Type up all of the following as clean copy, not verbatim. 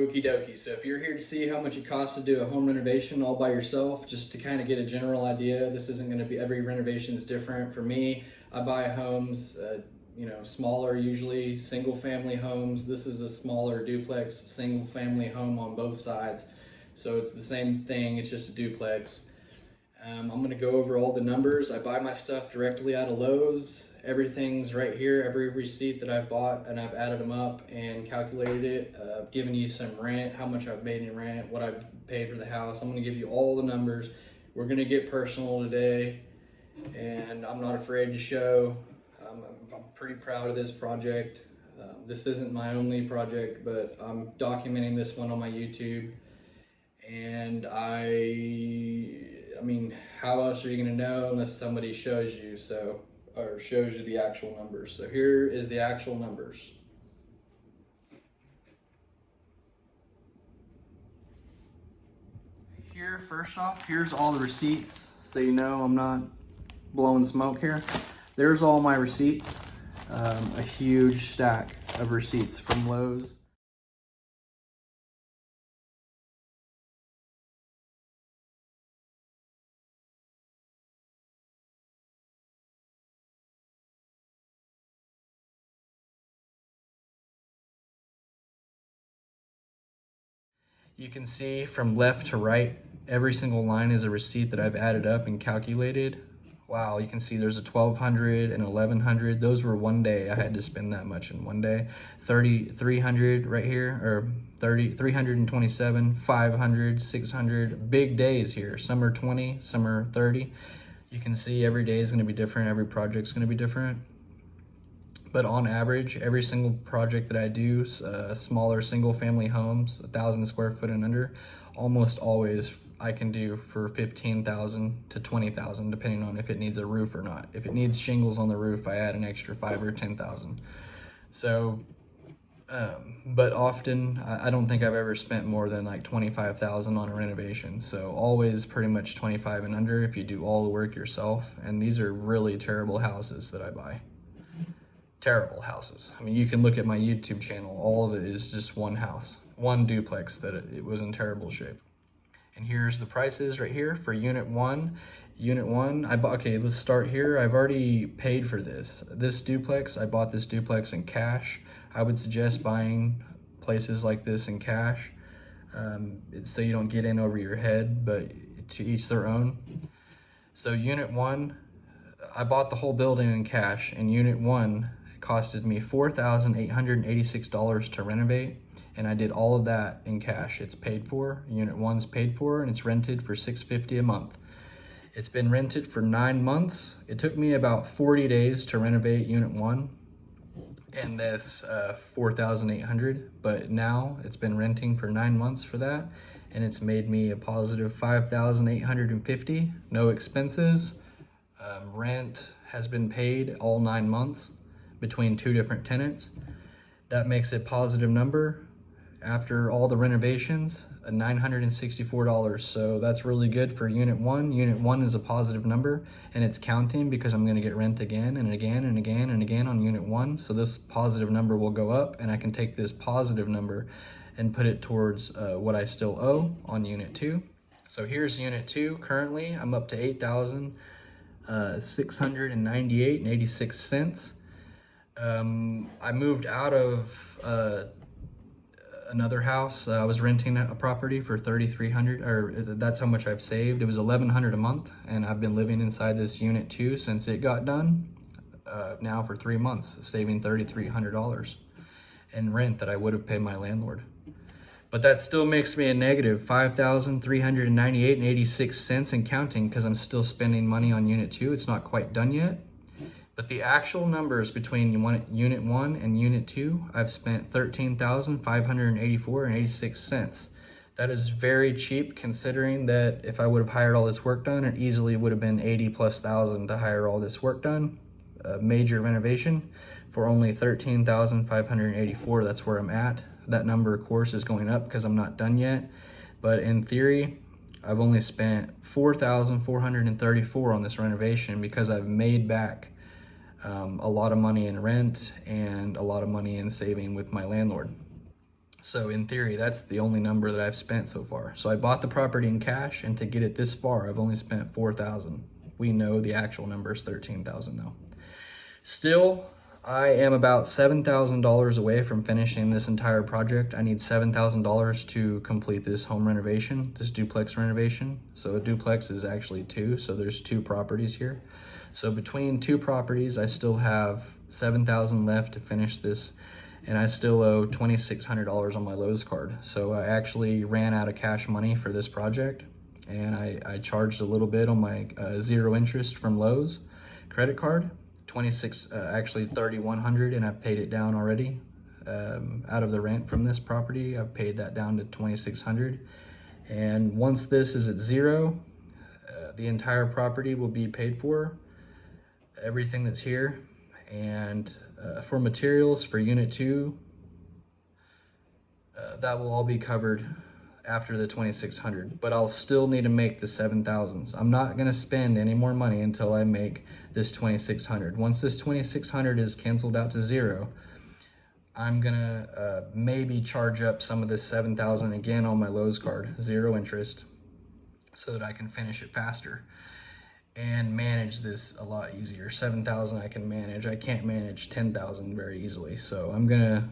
Okie dokie. So if you're here to see how much it costs to do a home renovation all by yourself, just to kind of get a general idea, this isn't going to be, every renovation is different. For me, I buy homes, smaller, usually single family homes. This is a smaller duplex single family home on both sides. So it's the same thing, it's just a duplex. I'm going to go over all the numbers. I buy my stuff directly out of Lowe's. Everything's right here, every receipt that I've bought, and I've added them up and calculated it. I've given you some rent, how much I've made in rent, what I've paid for the house. I'm going to give you all the numbers. We're going to get personal today, and I'm not afraid to show. I'm pretty proud of this project. This isn't my only project, but I'm documenting this one on my YouTube. And I mean, how else are you going to know unless somebody shows you, or shows you the actual numbers. So here is the actual numbers. Here, first off, here's all the receipts, so you know I'm not blowing smoke here. There's all my receipts, a huge stack of receipts from Lowe's. You can see from left to right, every single line is a receipt that I've added up and calculated. Wow, you can see there's a 1,200 and 1,100. Those were one day. I had to spend that much in one day. 3,300 right here, or 327, 500, 600. Big days here. Some are 20, some are 30. You can see every day is going to be different. Every project's going to be different. But on average, every single project that I do, smaller single family homes, 1,000 square foot and under, almost always I can do for 15,000 to 20,000, depending on if it needs a roof or not. If it needs shingles on the roof, I add an extra 5 or 10,000. So, but often I don't think I've ever spent more than like 25,000 on a renovation. So always pretty much 25 and under if you do all the work yourself. And these are really terrible houses that I buy. Terrible houses. I mean, you can look at my YouTube channel. All of it is just one house, one duplex that it was in terrible shape. And here's the prices right here for unit one. Unit one, okay, let's start here. I've already paid for this. This duplex, I bought this duplex in cash. I would suggest buying places like this in cash, so you don't get in over your head, but to each their own. So unit one, I bought the whole building in cash, and unit one costed me $4,886 to renovate, and I did all of that in cash. It's paid for. Unit one's paid for, and it's rented for $650 a month. It's been rented for 9 months. It took me about 40 days to renovate unit one, and this $4,800. But now it's been renting for 9 months for that, and it's made me a positive $5,850. No expenses. Rent has been paid all 9 months between 2 different tenants. That makes a positive number. After all the renovations, $964. So that's really good for unit one. Unit one is a positive number, and it's counting because I'm gonna get rent again and again and again and again on unit one. So this positive number will go up, and I can take this positive number and put it towards what I still owe on unit two. So here's unit two. Currently, I'm up to $8,698.86. I moved out of another house. I was renting a property for $3,300, or that's how much I've saved. It was $1,100 a month, and I've been living inside this unit two since it got done. Now for 3 months, saving $3,300 in rent that I would have paid my landlord. But that still makes me a negative $5,398.86 and counting, because I'm still spending money on unit two. It's not quite done yet. But the actual numbers between unit one and unit two, I've spent $13,584.86. That is very cheap, considering that if I would have hired all this work done, it easily would have been 80+ thousand to hire all this work done, a major renovation, for only $13,584. That's where I'm at. That number, of course, is going up because I'm not done yet. But in theory, I've only spent $4,434 on this renovation because I've made back a lot of money in rent and a lot of money in saving with my landlord. So in theory, that's the only number that I've spent so far. So I bought the property in cash, and to get it this far, I've only spent $4,000. We know the actual number is $13,000 though. Still, I am about $7,000 away from finishing this entire project. I need $7,000 to complete this home renovation, this duplex renovation. So a duplex is actually two, so there's two properties here. So between two properties, I still have $7,000 left to finish this, and I still owe $2,600 on my Lowe's card. So I actually ran out of cash money for this project, and I charged a little bit on my zero interest from Lowe's credit card. Actually $3,100, and I paid it down already. Out of the rent from this property, I've paid that down to $2,600. And once this is at zero, the entire property will be paid for, everything that's here. And for materials for unit 2, that will all be covered after the $2,600, but I'll still need to make the $7,000. I'm not gonna spend any more money until I make this $2,600. Once this $2,600 is canceled out to zero, I'm gonna maybe charge up some of this $7,000 again on my Lowe's card, zero interest, so that I can finish it faster and manage this a lot easier. $7,000 I can manage. I can't manage $10,000 very easily. So I'm gonna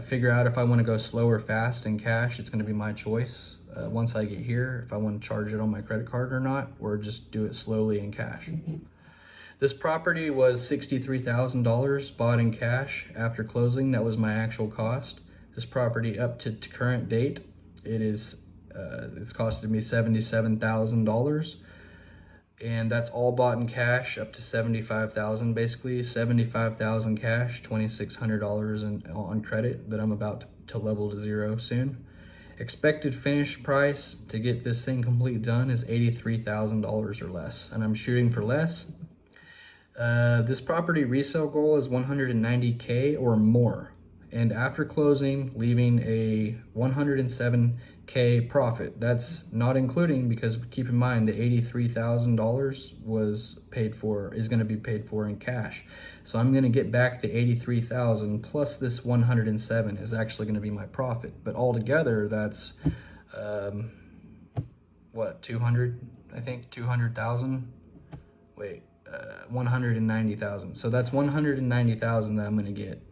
figure out if I want to go slow or fast in cash. It's going to be my choice once I get here, if I want to charge it on my credit card or not, or just do it slowly in cash. This property was $63,000 bought in cash after closing. That was my actual cost. This property up to current date, it's costed me $77,000. And that's all bought in cash up to $75,000, basically $75,000 cash, $2,600 on credit that I'm about to level to zero soon. Expected finish price to get this thing complete done is $83,000 or less, and I'm shooting for less. This property resale goal is $190K or more, and after closing, leaving a $107K profit. That's not including, because keep in mind the $83,000 is going to be paid for in cash. So I'm going to get back the $83,000 plus this 107 is actually going to be my profit. But altogether, that's what, 200? I think 200,000. Wait, 190,000. So that's 190,000 that I'm going to get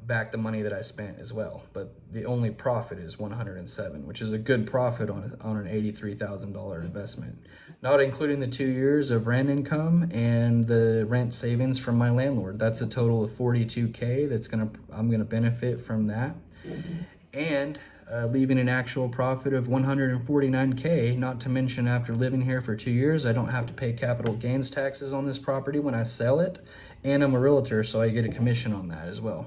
back, the money that I spent as well. But the only profit is 107, which is a good profit on an $83,000 investment, not including the 2 years of rent income and the rent savings from my landlord. That's a total of 42K I'm gonna benefit from that, and leaving an actual profit of 149K, not to mention after living here for 2 years, I don't have to pay capital gains taxes on this property when I sell it, and I'm a realtor, so I get a commission on that as well.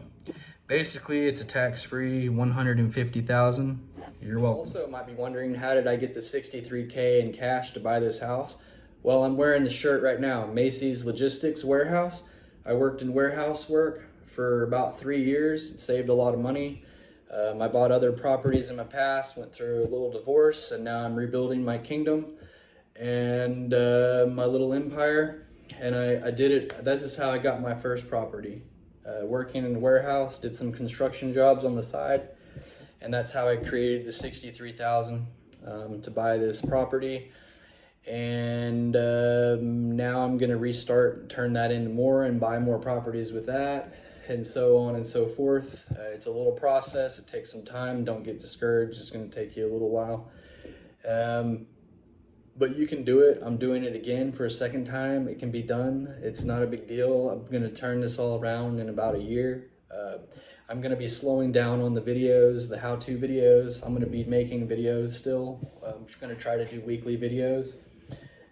Basically, it's a tax-free $150,000. You're welcome. Also, might be wondering, how did I get the $63K in cash to buy this house? Well, I'm wearing the shirt right now, Macy's Logistics Warehouse. I worked in warehouse work for about 3 years. It saved a lot of money. I bought other properties in my past, went through a little divorce, and now I'm rebuilding my kingdom and my little empire. And I did it. This is how I got my first property. Working in a warehouse, did some construction jobs on the side, and that's how I created the $63,000 to buy this property. And now I'm gonna restart, turn that into more, and buy more properties with that, and so on and so forth. It's a little process. It takes some time. Don't get discouraged. It's gonna take you a little while. But you can do it. I'm doing it again for a second time. It can be done. It's not a big deal. I'm gonna turn this all around in about a year. I'm gonna be slowing down on the videos, the how-to videos. I'm gonna be making videos still. I'm just gonna try to do weekly videos.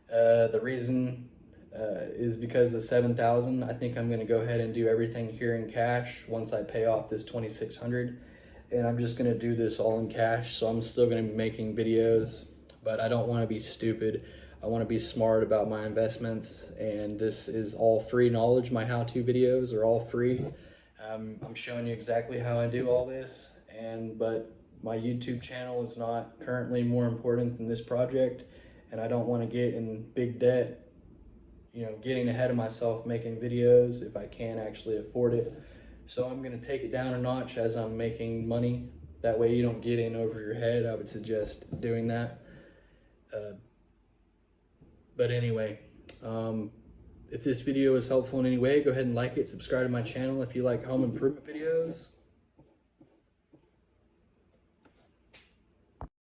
The reason is because the $7,000, I think I'm gonna go ahead and do everything here in cash once I pay off this $2,600. And I'm just gonna do this all in cash. So I'm still gonna be making videos, but I don't want to be stupid. I want to be smart about my investments, and this is all free knowledge. My how-to videos are all free. I'm showing you exactly how I do all this, but my YouTube channel is not currently more important than this project, and I don't want to get in big debt, getting ahead of myself making videos if I can't actually afford it. So I'm going to take it down a notch as I'm making money, That way you don't get in over your head. I would suggest doing that. But anyway, if this video is helpful in any way, go ahead and like it, subscribe to my channel if you like home improvement videos.